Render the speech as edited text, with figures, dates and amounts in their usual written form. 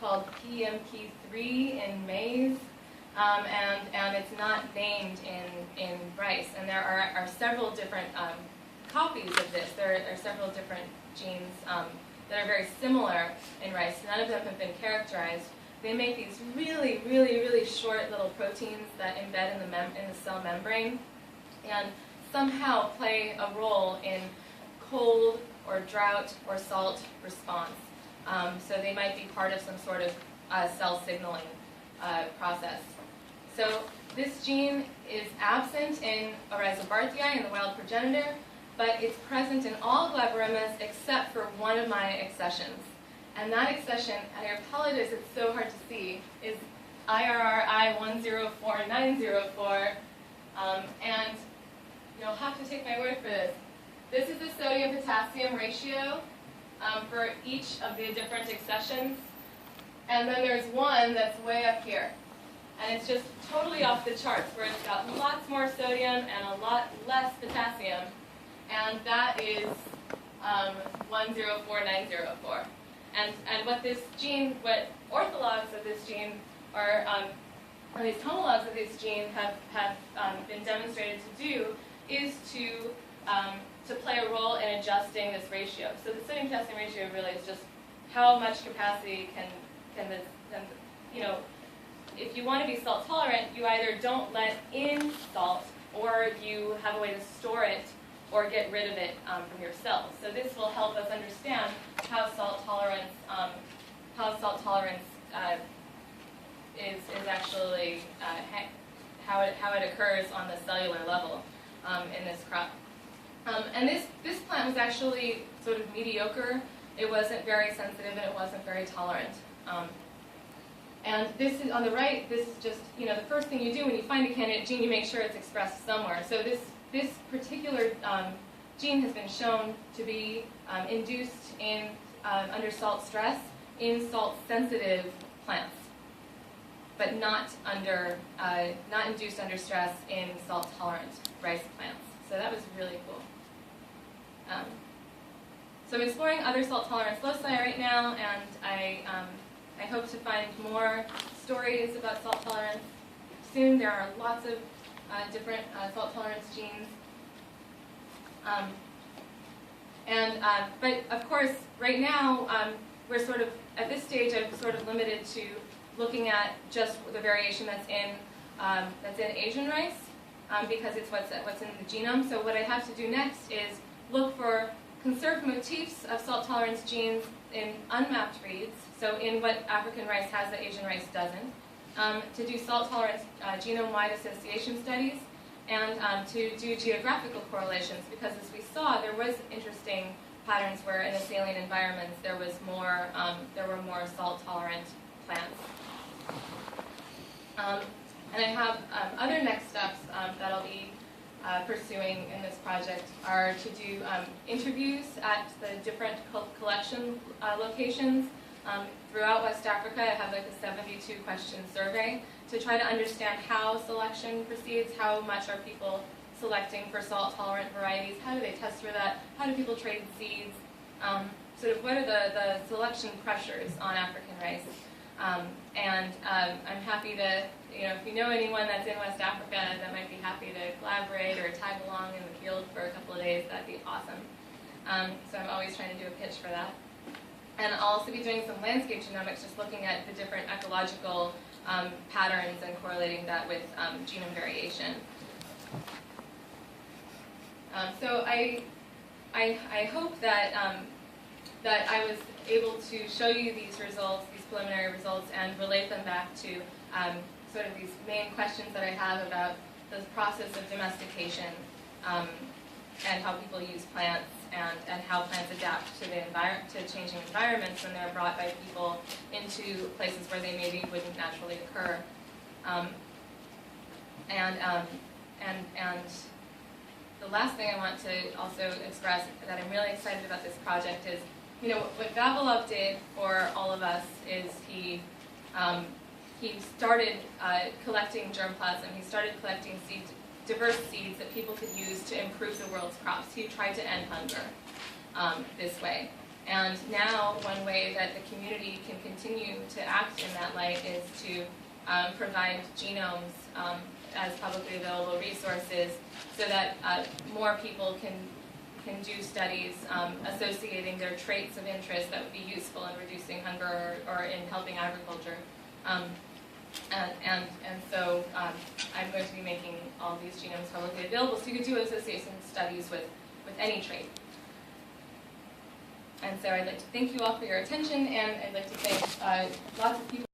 called PMP3 in maize, and it's not named in rice. And there are several different copies of this. There are several different genes that are very similar in rice. None of them have been characterized. They make these really, really, really short little proteins that embed in the cell membrane and somehow play a role in cold or drought or salt response. So they might be part of some sort of cell signaling process. So this gene is absent in Rhizobarthii, in the wild progenitor, but it's present in all glabromas except for one of my accessions. And that accession, I apologize, it's so hard to see, is IRRI 104904. And you'll have to take my word for this. This is the sodium-potassium ratio for each of the different accessions. And then there's one that's way up here. And it's just totally off the charts, where it's got lots more sodium and a lot less potassium. And that is 104904. And what this gene, what orthologs of this gene are, or these homologs of this gene have been demonstrated to do, is to play a role in adjusting this ratio. So the sodium-potassium ratio really is just how much capacity can this, you know, if you want to be salt tolerant, you either don't let in salt, or you have a way to store it or get rid of it from your cells. So this will help us understand how salt tolerance is actually how it occurs on the cellular level in this crop. And this plant was actually sort of mediocre. It wasn't very sensitive and it wasn't very tolerant. And this is on the right. This is just, you know, the first thing you do when you find a candidate gene, you make sure it's expressed somewhere. So this particular gene has been shown to be induced in under salt stress in salt-sensitive plants, but not induced under stress in salt-tolerant rice plants. So that was really cool. So I'm exploring other salt tolerance loci right now, and I hope to find more stories about salt tolerance soon. There are lots of different salt tolerance genes. But of course, right now, we're sort of, at this stage, I'm sort of limited to looking at just the variation that's in Asian rice, because it's what's in the genome. So what I have to do next is look for conserved motifs of salt tolerance genes in unmapped reads, so in what African rice has that Asian rice doesn't, to do salt tolerance genome-wide association studies, and to do geographical correlations, because as we saw, there was interesting patterns where in the saline environments there were more salt-tolerant plants. And I have other next steps that I'll be pursuing in this project are to do interviews at the different collection locations throughout West Africa. I have like a 72-question survey to try to understand how selection proceeds, how much are people selecting for salt-tolerant varieties, how do they test for that, how do people trade seeds, sort of what are the selection pressures on African rice. And I'm happy to, you know, if you know anyone that's in West Africa that might be happy to collaborate or tag along in the field for a couple of days, that'd be awesome. So I'm always trying to do a pitch for that. And I'll also be doing some landscape genomics, just looking at the different ecological patterns and correlating that with genome variation. So I hope that that I was able to show you these results, these preliminary results, and relate them back to sort of these main questions that I have about the process of domestication and how people use plants and how plants adapt to to changing environments when they're brought by people into places where they maybe wouldn't naturally occur. And the last thing I want to also express that I'm really excited about this project is, you know, what Vavilov did for all of us is he started collecting germplasm. He started collecting seeds, diverse seeds that people could use to improve the world's crops. He tried to end hunger this way. And now one way that the community can continue to act in that light is to provide genomes as publicly available resources so that more people can do studies associating their traits of interest that would be useful in reducing hunger or in helping agriculture. And so I'm going to be making all these genomes publicly available so you could do association studies with any trait. And so I'd like to thank you all for your attention, and I'd like to thank lots of people